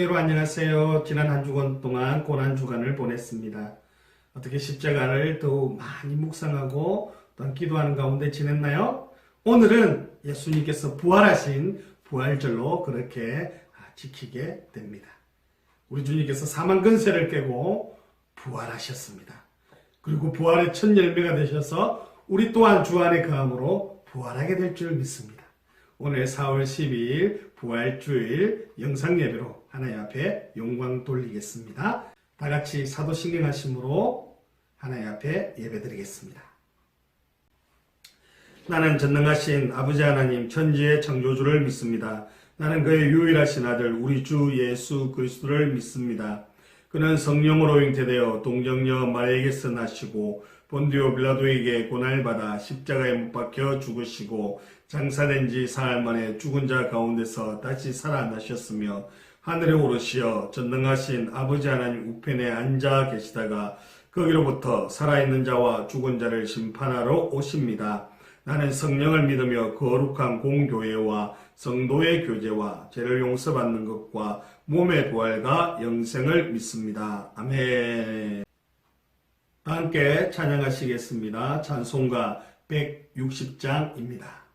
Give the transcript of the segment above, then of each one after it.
여러분 안녕하세요. 지난 한 주간 동안 고난주간을 보냈습니다. 어떻게 십자가를 더욱 많이 묵상하고 또한 기도하는 가운데 지냈나요? 오늘은 예수님께서 부활하신 부활절로 그렇게 지키게 됩니다. 우리 주님께서 사망 근세를 깨고 부활하셨습니다. 그리고 부활의 첫 열매가 되셔서 우리 또한 주 안에 거함으로 부활하게 될 줄 믿습니다. 오늘 4월 12일 부활주일 영상예배로 하나님 앞에 영광 돌리겠습니다. 다 같이 사도신경 하심으로 하나님 앞에 예배드리겠습니다. 나는 전능하신 아버지 하나님 천지의 창조주를 믿습니다. 나는 그의 유일하신 아들 우리 주 예수 그리스도를 믿습니다. 그는 성령으로 잉태되어 동정녀 마리아에게서 나시고 본디오 빌라도에게 고난을 받아 십자가에 못 박혀 죽으시고 장사된 지 사흘 만에 죽은 자 가운데서 다시 살아나셨으며 하늘에 오르시어 전능하신 아버지 하나님 우편에 앉아 계시다가 거기로부터 살아있는 자와 죽은 자를 심판하러 오십니다. 나는 성령을 믿으며 거룩한 공교회와 성도의 교제와 죄를 용서받는 것과 몸의 부활과 영생을 믿습니다. 아멘. 함께 찬양하시겠습니다. 찬송가 160장입니다.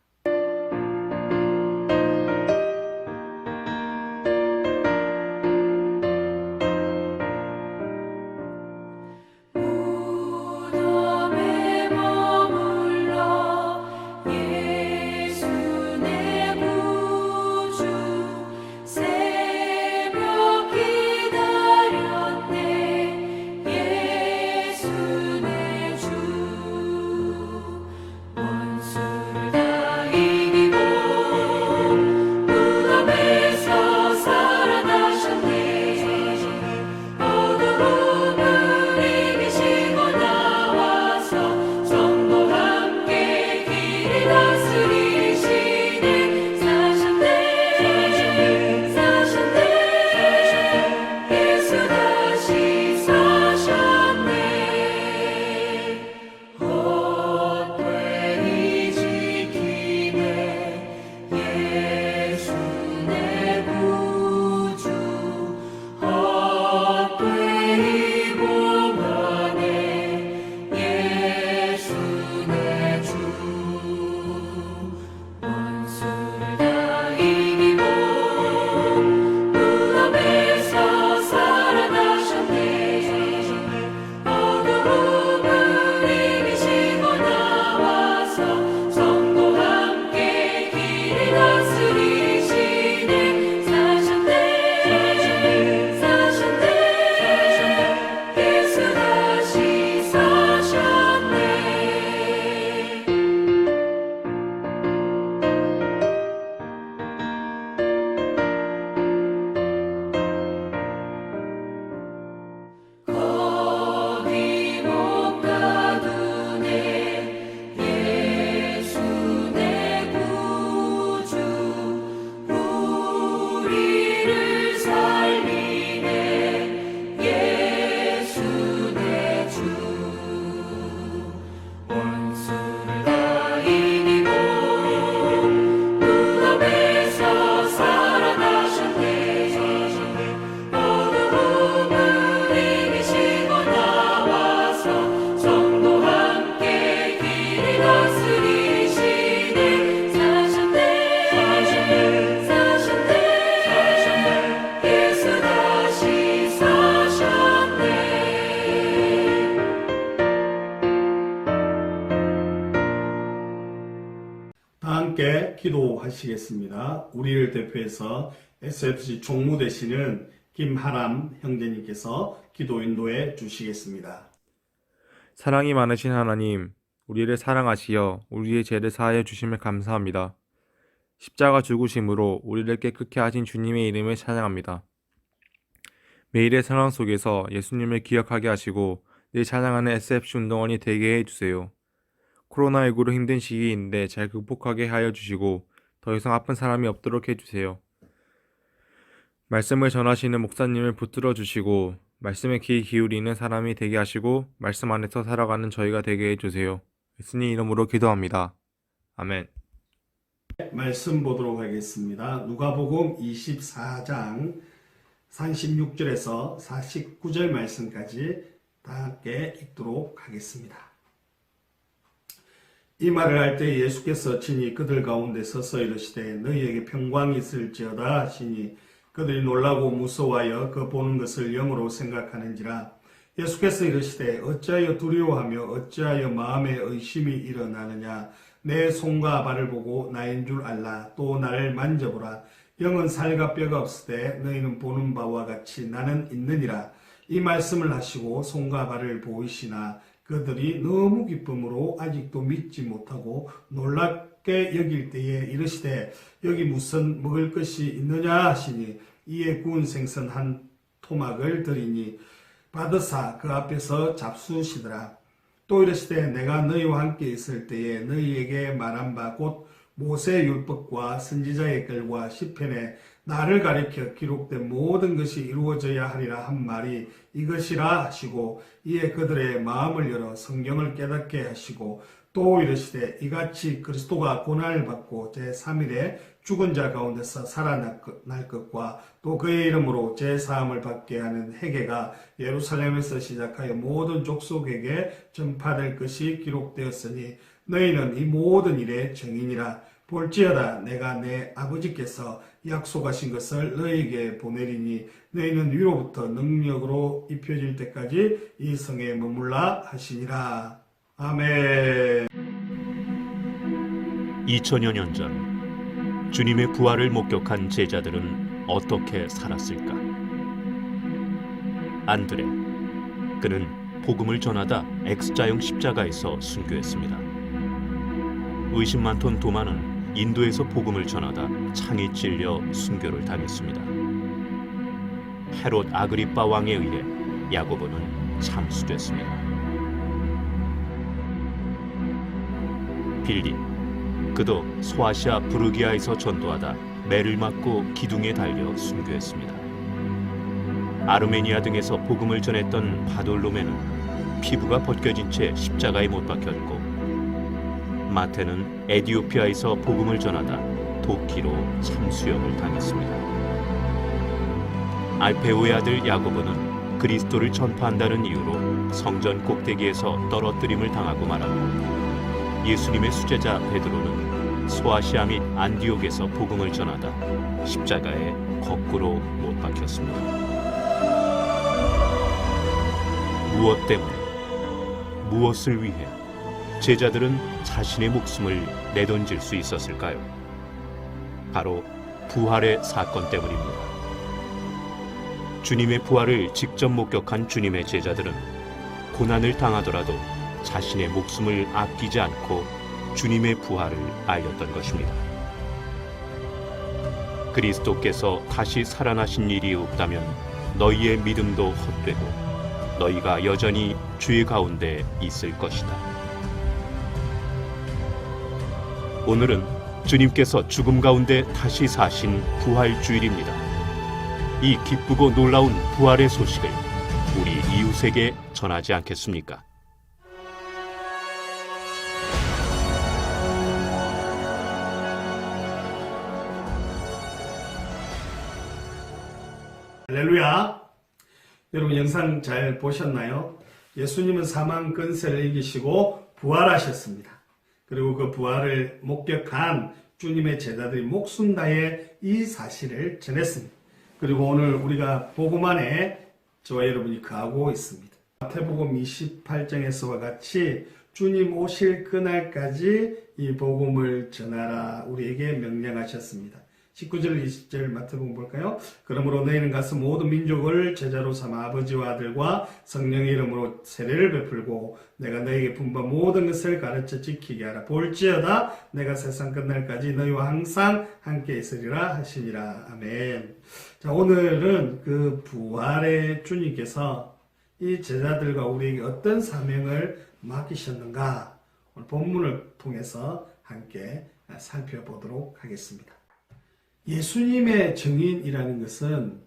함께 기도하시겠습니다. 우리를 대표해서 SFC 총무 되시는 김하람 형제님께서 기도 인도해 주시겠습니다. 사랑이 많으신 하나님, 우리를 사랑하시어 우리의 죄를 사하여 주심을 감사합니다. 십자가 죽으심으로 우리를 깨끗게 하신 주님의 이름을 찬양합니다. 매일의 상황 속에서 예수님을 기억하게 하시고 늘 찬양하는 SFC 운동원이 되게 해주세요. 코로나19로 힘든 시기인데 잘 극복하게 하여 주시고 더 이상 아픈 사람이 없도록 해주세요. 말씀을 전하시는 목사님을 붙들어 주시고 말씀에 귀 기울이는 사람이 되게 하시고 말씀 안에서 살아가는 저희가 되게 해주세요. 예수님 이름으로 기도합니다. 아멘. 말씀 보도록 하겠습니다. 누가복음 24장 36절에서 49절 말씀까지 다 함께 읽도록 하겠습니다. 이 말을 할 때 예수께서 친히 그들 가운데 서서 이르시되 너희에게 평강이 있을지어다 하시니 그들이 놀라고 무서워하여 그 보는 것을 영으로 생각하는지라. 예수께서 이르시되 어찌하여 두려워하며 어찌하여 마음에 의심이 일어나느냐. 내 손과 발을 보고 나인 줄 알라. 또 나를 만져보라. 영은 살과 뼈가 없으되 너희는 보는 바와 같이 나는 있느니라. 이 말씀을 하시고 손과 발을 보이시나 그들이 너무 기쁨으로 아직도 믿지 못하고 놀랍게 여길 때에 이르시되 여기 무슨 먹을 것이 있느냐 하시니 이에 구운 생선 한 토막을 드리니 받으사 그 앞에서 잡수시더라. 또 이르시되 내가 너희와 함께 있을 때에 너희에게 말한 바 곧 모세 율법과 선지자의 글과 시편에 나를 가리켜 기록된 모든 것이 이루어져야 하리라 한 말이 이것이라 하시고 이에 그들의 마음을 열어 성경을 깨닫게 하시고 또 이르시되 이같이 그리스도가 고난을 받고 제3일에 죽은 자 가운데서 살아날 것과 또 그의 이름으로 제사함을 받게 하는 회개가 예루살렘에서 시작하여 모든 족속에게 전파될 것이 기록되었으니 너희는 이 모든 일의 증인이라. 볼지어다 내가 내 아버지께서 약속하신 것을 너희에게 보내리니 너희는 위로부터 능력으로 입혀질 때까지 이 성에 머물라 하시니라. 아멘. 2000여 년 전 주님의 부활을 목격한 제자들은 어떻게 살았을까? 안드레, 그는 복음을 전하다 X자형 십자가에서 순교했습니다. 의심 많던 도마는 인도에서 복음을 전하다 창이 찔려 순교를 당했습니다. 헤롯 아그리빠 왕에 의해 야고보는 참수됐습니다. 빌립, 그도 소아시아 부르기아에서 전도하다 매를 맞고 기둥에 달려 순교했습니다. 아르메니아 등에서 복음을 전했던 바돌로메는 피부가 벗겨진 채 십자가에 못 박혔고 마태는 에디오피아에서 복음을 전하다 도끼로 참수형을 당했습니다. 알페오의 아들 야고보는 그리스도를 전파한다는 이유로 성전 꼭대기에서 떨어뜨림을 당하고 말았고 예수님의 수제자 베드로는 소아시아 및 안디옥에서 복음을 전하다 십자가에 거꾸로 못 박혔습니다. 무엇 때문에, 무엇을 위해 제자들은 자신의 목숨을 내던질 수 있었을까요? 바로 부활의 사건 때문입니다. 주님의 부활을 직접 목격한 주님의 제자들은 고난을 당하더라도 자신의 목숨을 아끼지 않고 주님의 부활을 알렸던 것입니다. 그리스도께서 다시 살아나신 일이 없다면 너희의 믿음도 헛되고 너희가 여전히 죄 가운데 있을 것이다. 오늘은 주님께서 죽음 가운데 다시 사신 부활주일입니다. 이 기쁘고 놀라운 부활의 소식을 우리 이웃에게 전하지 않겠습니까? 할렐루야. 여러분 영상 잘 보셨나요? 예수님은 사망 근세를 이기시고 부활하셨습니다. 그리고 그 부활을 목격한 주님의 제자들이 목숨 다해 이 사실을 전했습니다. 그리고 오늘 우리가 복음 안에 저와 여러분이 거하고 있습니다. 마태복음 28장에서와 같이 주님 오실 그날까지 이 복음을 전하라 우리에게 명령하셨습니다. 19절 20절 마태복음 볼까요? 그러므로 너희는 가서 모든 민족을 제자로 삼아 아버지와 아들과 성령의 이름으로 세례를 베풀고 내가 너희에게 분부한 모든 것을 가르쳐 지키게 하라. 볼지어다 내가 세상 끝날까지 너희와 항상 함께 있으리라 하시니라. 아멘. 자, 오늘은 그 부활의 주님께서 이 제자들과 우리에게 어떤 사명을 맡기셨는가 오늘 본문을 통해서 함께 살펴보도록 하겠습니다. 예수님의 증인이라는 것은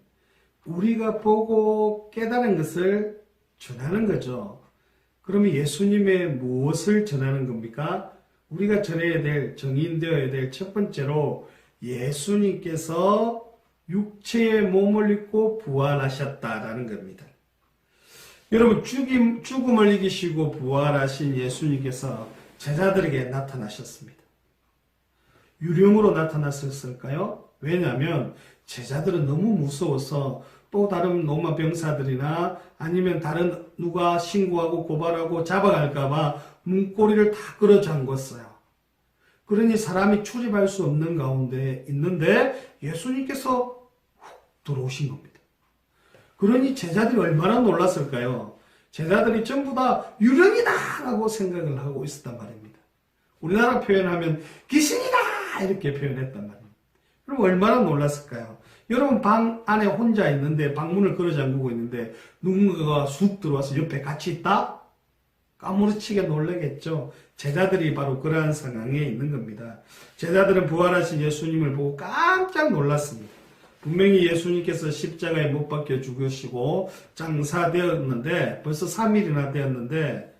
우리가 보고 깨달은 것을 전하는 거죠. 그러면 예수님의 무엇을 전하는 겁니까? 우리가 전해야 될, 증인되어야 될 첫 번째로 예수님께서 육체의 몸을 입고 부활하셨다라는 겁니다. 여러분, 죽음을 이기시고 부활하신 예수님께서 제자들에게 나타나셨습니다. 유령으로 나타났을까요? 왜냐하면 제자들은 너무 무서워서 또 다른 로마 병사들이나 아니면 다른 누가 신고하고 고발하고 잡아갈까봐 문고리를 다 끌어 잠궜어요. 그러니 사람이 출입할 수 없는 가운데 있는데 예수님께서 훅 들어오신 겁니다. 그러니 제자들이 얼마나 놀랐을까요? 제자들이 전부 다 유령이다 라고 생각을 하고 있었단 말입니다. 우리나라 표현하면 귀신이다 이렇게 표현했단 말입니다. 그럼 얼마나 놀랐을까요? 여러분 방 안에 혼자 있는데 방문을 걸어 잠그고 있는데 누군가가 쑥 들어와서 옆에 같이 있다? 까무러치게 놀라겠죠. 제자들이 바로 그러한 상황에 있는 겁니다. 제자들은 부활하신 예수님을 보고 깜짝 놀랐습니다. 분명히 예수님께서 십자가에 못 박혀 죽으시고 장사되었는데 벌써 3일이나 되었는데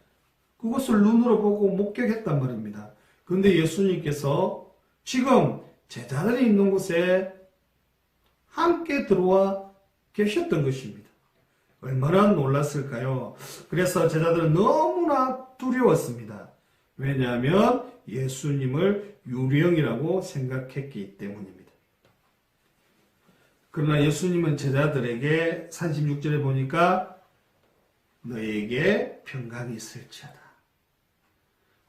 그것을 눈으로 보고 목격했단 말입니다. 그런데 예수님께서 지금 제자들이 있는 곳에 함께 들어와 계셨던 것입니다. 얼마나 놀랐을까요? 그래서 제자들은 너무나 두려웠습니다. 왜냐하면 예수님을 유령이라고 생각했기 때문입니다. 그러나 예수님은 제자들에게 36절에 보니까 너에게 평강이 있을지어다.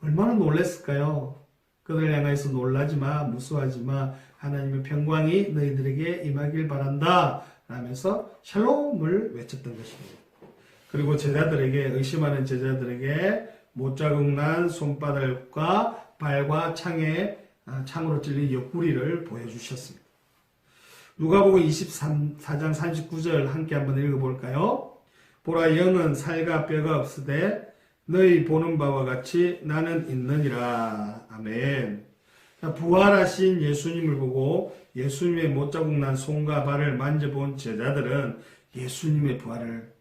얼마나 놀랐을까요? 그들 향해서 놀라지 마, 무서워하지 마. 하나님의 평강이 너희들에게 임하길 바란다. 라면서 샬롬을 외쳤던 것입니다. 그리고 제자들에게, 의심하는 제자들에게 못자국 난 손바닥과 발과 창으로 찔린 옆구리를 보여주셨습니다. 누가복음 24장 39절 함께 한번 읽어볼까요? 보라, 영은 살과 뼈가 없으되 너희 보는 바와 같이 나는 있느니라. 아멘. 부활하신 예수님을 보고 예수님의 못자국 난 손과 발을 만져본 제자들은 예수님의 부활을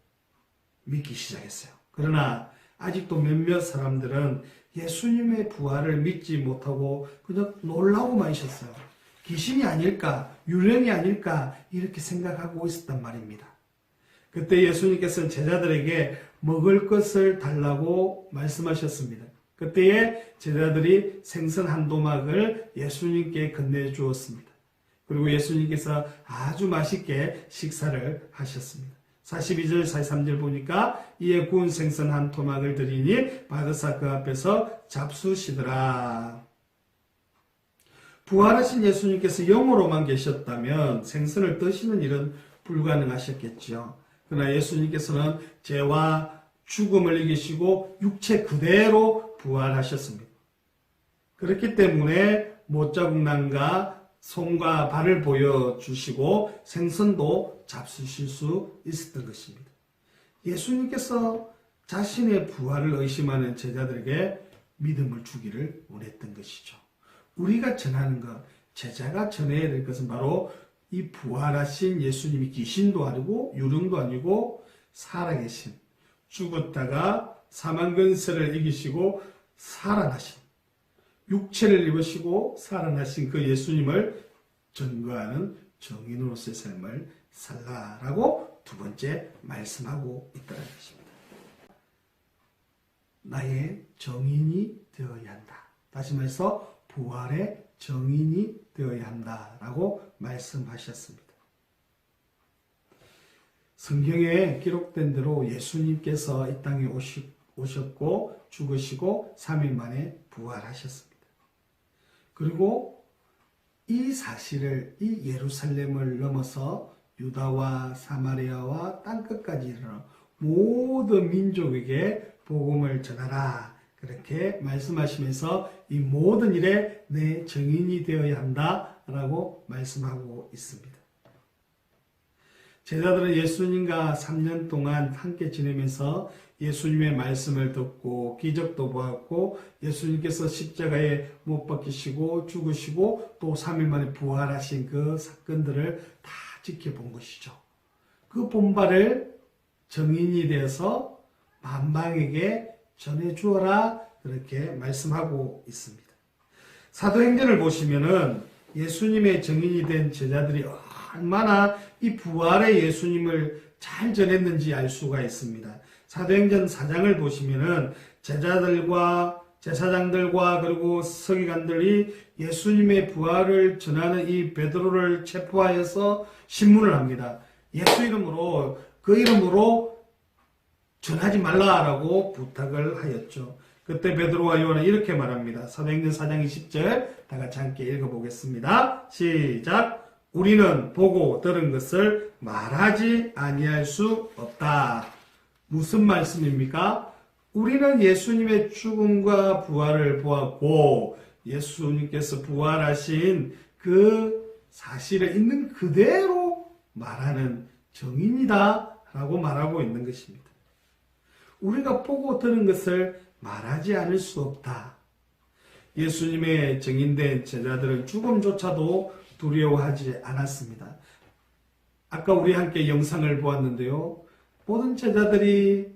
믿기 시작했어요. 그러나 아직도 몇몇 사람들은 예수님의 부활을 믿지 못하고 그냥 놀라고만 있었어요. 귀신이 아닐까, 유령이 아닐까 이렇게 생각하고 있었단 말입니다. 그때 예수님께서는 제자들에게 먹을 것을 달라고 말씀하셨습니다. 그때에 제자들이 생선 한 도막을 예수님께 건네주었습니다. 그리고 예수님께서 아주 맛있게 식사를 하셨습니다. 42절, 43절 보니까 이에 구운 생선 한 토막을 드리니 받으사 그 앞에서 잡수시더라. 부활하신 예수님께서 영으로만 계셨다면 생선을 드시는 일은 불가능하셨겠죠. 그러나 예수님께서는 죄와 죽음을 이기시고 육체 그대로 부활하셨습니다. 그렇기 때문에 못자국 난과 손과 발을 보여주시고 생선도 잡수실 수 있었던 것입니다. 예수님께서 자신의 부활을 의심하는 제자들에게 믿음을 주기를 원했던 것이죠. 우리가 전하는 것, 제자가 전해야 될 것은 바로 이 부활하신 예수님이 귀신도 아니고 유령도 아니고 살아계신, 죽었다가 사망 근세를 이기시고 살아나신, 육체를 입으시고 살아나신 그 예수님을 증거하는 정인으로서의 삶을 살라라고 두 번째 말씀하고 있다는 것입니다. 나의 정인이 되어야 한다. 다시 말해서 부활의 정인이 되어야 한다라고 말씀하셨습니다. 성경에 기록된 대로 예수님께서 이 땅에 오셨고 죽으시고 3일 만에 부활하셨습니다. 그리고 이 사실을, 이 예루살렘을 넘어서 유다와 사마리아와 땅끝까지 이르러 모든 민족에게 복음을 전하라. 그렇게 말씀하시면서 이 모든 일에 내 증인이 되어야 한다라고 말씀하고 있습니다. 제자들은 예수님과 3년 동안 함께 지내면서 예수님의 말씀을 듣고 기적도 보았고 예수님께서 십자가에 못 박히시고 죽으시고 또 3일 만에 부활하신 그 사건들을 다 지켜본 것이죠. 그 본바를 증인이 되어서 만방에게 전해주어라 그렇게 말씀하고 있습니다. 사도행전을 보시면은 예수님의 증인이 된 제자들이 얼마나 이 부활의 예수님을 잘 전했는지 알 수가 있습니다. 사도행전 4장을 보시면은 제자들과 제사장들과 그리고 서기관들이 예수님의 부활을 전하는 이 베드로를 체포하여서 신문을 합니다. 예수 이름으로, 그 이름으로 전하지 말라라고 부탁을 하였죠. 그때 베드로와 요한은 이렇게 말합니다. 사도행전 4장 20절 다 같이 함께 읽어보겠습니다. 시작. 우리는 보고 들은 것을 말하지 아니할 수 없다. 무슨 말씀입니까? 우리는 예수님의 죽음과 부활을 보았고 예수님께서 부활하신 그 사실을 있는 그대로 말하는 증인이다 라고 말하고 있는 것입니다. 우리가 보고 들은 것을 말하지 않을 수 없다. 예수님의 증인된 제자들은 죽음조차도 두려워하지 않았습니다. 아까 우리 함께 영상을 보았는데요. 모든 제자들이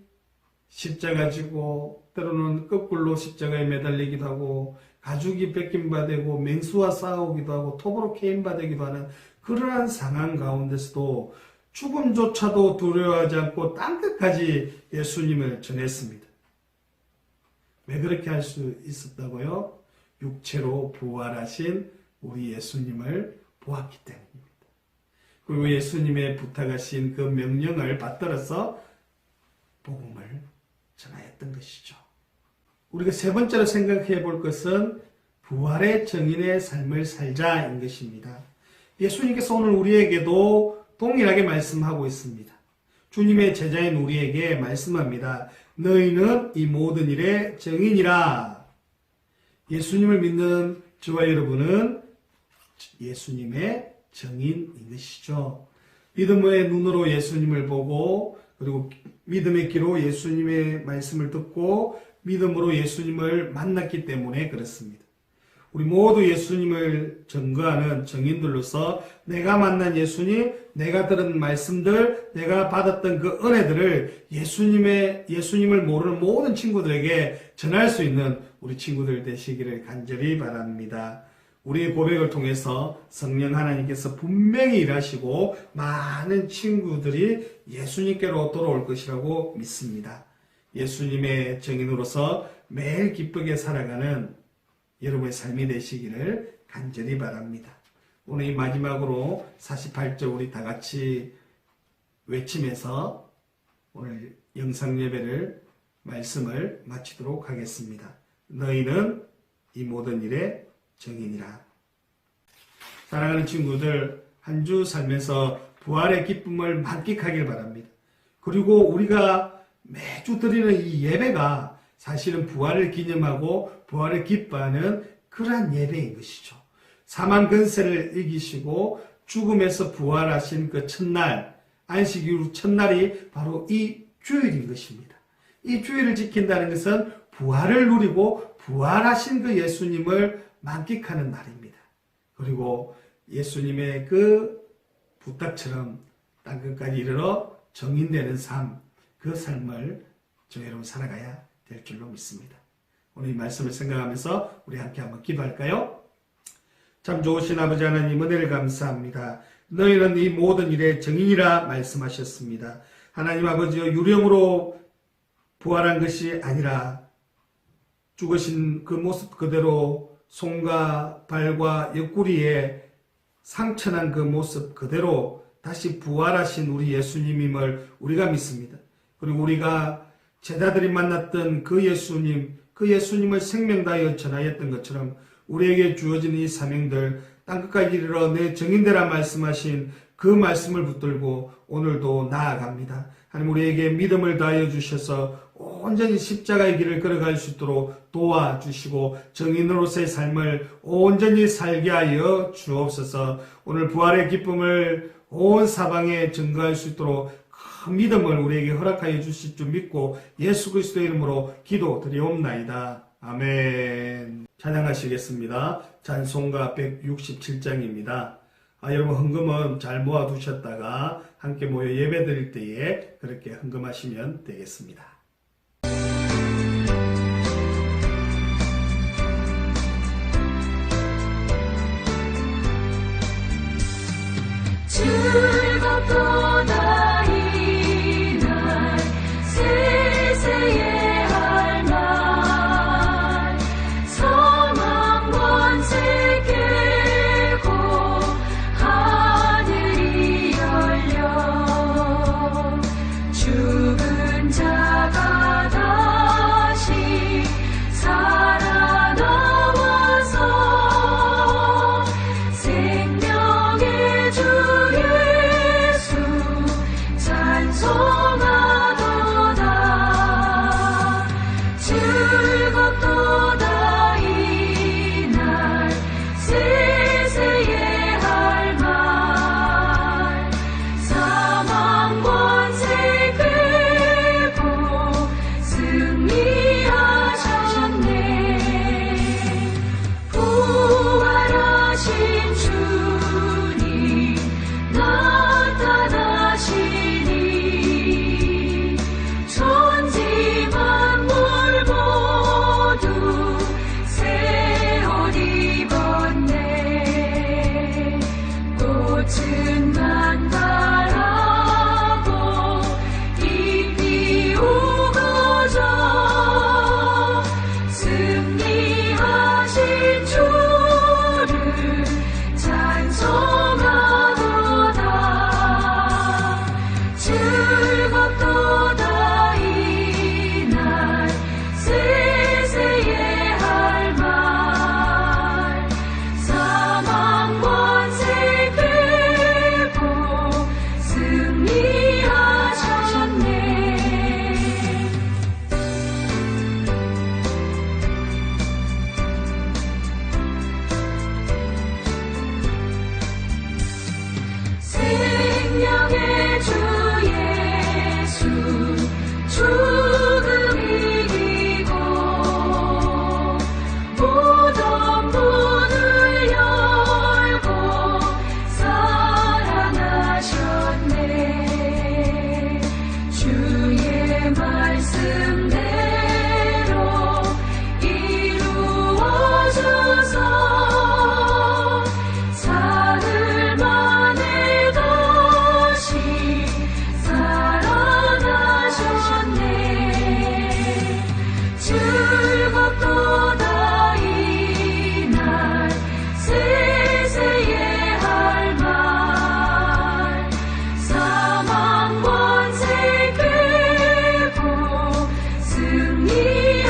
십자가 지고 때로는 거꾸로 십자가에 매달리기도 하고 가죽이 벗김받고 맹수와 싸우기도 하고 톱으로 케임받기도 하는 그러한 상황 가운데서도 죽음조차도 두려워하지 않고 땅끝까지 예수님을 전했습니다. 왜 그렇게 할 수 있었다고요? 육체로 부활하신 우리 예수님을 보았기 때문입니다. 그리고 예수님의 부탁하신 그 명령을 받들어서 복음을 전하였던 것이죠. 우리가 세 번째로 생각해 볼 것은 부활의 증인의 삶을 살자인 것입니다. 예수님께서 오늘 우리에게도 동일하게 말씀하고 있습니다. 주님의 제자인 우리에게 말씀합니다. 너희는 이 모든 일의 증인이라. 예수님을 믿는 저와 여러분은 예수님의 증인인 것이죠. 믿음의 눈으로 예수님을 보고 그리고 믿음의 귀로 예수님의 말씀을 듣고 믿음으로 예수님을 만났기 때문에 그렇습니다. 우리 모두 예수님을 증거하는 증인들로서 내가 만난 예수님, 내가 들은 말씀들, 내가 받았던 그 은혜들을 예수님을 모르는 모든 친구들에게 전할 수 있는 우리 친구들 되시기를 간절히 바랍니다. 우리의 고백을 통해서 성령 하나님께서 분명히 일하시고 많은 친구들이 예수님께로 돌아올 것이라고 믿습니다. 예수님의 증인으로서 매일 기쁘게 살아가는 여러분의 삶이 되시기를 간절히 바랍니다. 오늘 이 마지막으로 48절 우리 다 같이 외치면서 오늘 영상 예배를 말씀을 마치도록 하겠습니다. 너희는 이 모든 일의 증인이라. 사랑하는 친구들, 한 주 살면서 부활의 기쁨을 만끽하길 바랍니다. 그리고 우리가 매주 드리는 이 예배가 사실은 부활을 기념하고 부활을 기뻐하는 그러한 예배인 것이죠. 사망 근세를 이기시고 죽음에서 부활하신 그 첫날, 안식 이후 첫날이 바로 이 주일인 것입니다. 이 주일을 지킨다는 것은 부활을 누리고 부활하신 그 예수님을 만끽하는 날입니다. 그리고 예수님의 그 부탁처럼 땅끝까지 이르러 정인되는 삶, 그 삶을 저 여러분 살아가야 될 줄로 믿습니다. 오늘 이 말씀을 생각하면서 우리 함께 한번 기도할까요? 참 좋으신 아버지 하나님 은혜를 감사합니다. 너희는 이 모든 일의 증인이라 말씀하셨습니다. 하나님 아버지여 유령으로 부활한 것이 아니라 죽으신 그 모습 그대로 손과 발과 옆구리에 상처난 그 모습 그대로 다시 부활하신 우리 예수님임을 우리가 믿습니다. 그리고 우리가 제자들이 만났던 그 예수님을 생명 다하여 전하였던 것처럼 우리에게 주어진 이 사명들 땅끝까지 이르러 내 증인되라 말씀하신 그 말씀을 붙들고 오늘도 나아갑니다. 하나님 우리에게 믿음을 다하여 주셔서 온전히 십자가의 길을 걸어갈 수 있도록 도와주시고 정인으로서의 삶을 온전히 살게 하여 주옵소서. 오늘 부활의 기쁨을 온 사방에 증거할 수 있도록 큰 믿음을 우리에게 허락하여 주실 줄 믿고 예수 그리스도의 이름으로 기도드리옵나이다. 아멘. 찬양하시겠습니다. 찬송가 167장입니다. 여러분 헌금은 잘 모아두셨다가 함께 모여 예배드릴 때에 그렇게 헌금하시면 되겠습니다. 주 주의 말씀대로 이루어져서 사흘 만에 다시 살아나셨네. 즐겁도다 이날 세세의 할 말. 사망 권세 깨고 승리하셨네.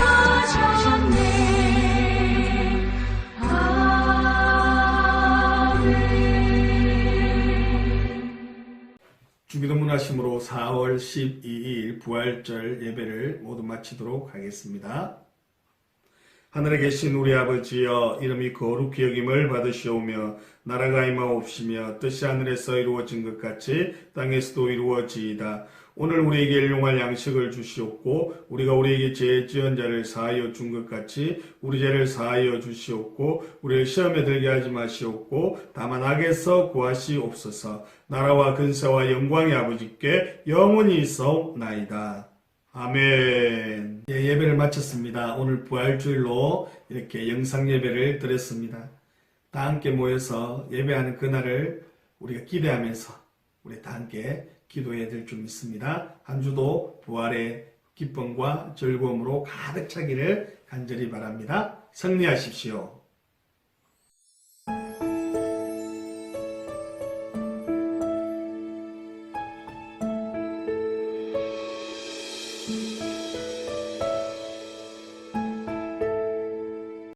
아멘. 주기도문 하심으로 4월 12일 부활절 예배를 모두 마치도록 하겠습니다. 하늘에 계신 우리 아버지여, 이름이 거룩히 여김을 받으시오며 나라가 임하옵시며 뜻이 하늘에서 이루어진 것 같이 땅에서도 이루어지이다. 오늘 우리에게 일용할 양식을 주시옵고 우리가 우리에게 죄 지은 자를 사하여 준 것 같이 우리 죄를 사하여 주시옵고 우리를 시험에 들게 하지 마시옵고 다만 악에서 구하시옵소서. 나라와 근세와 영광의 아버지께 영원히 있사옵나이다. 아멘. 예배를 마쳤습니다. 오늘 부활주일로 이렇게 영상 예배를 드렸습니다. 다 함께 모여서 예배하는 그날을 우리가 기대하면서 우리 다 함께 기도해야 될 줄 믿습니다. 한 주도 부활의 기쁨과 즐거움으로 가득 차기를 간절히 바랍니다. 승리하십시오.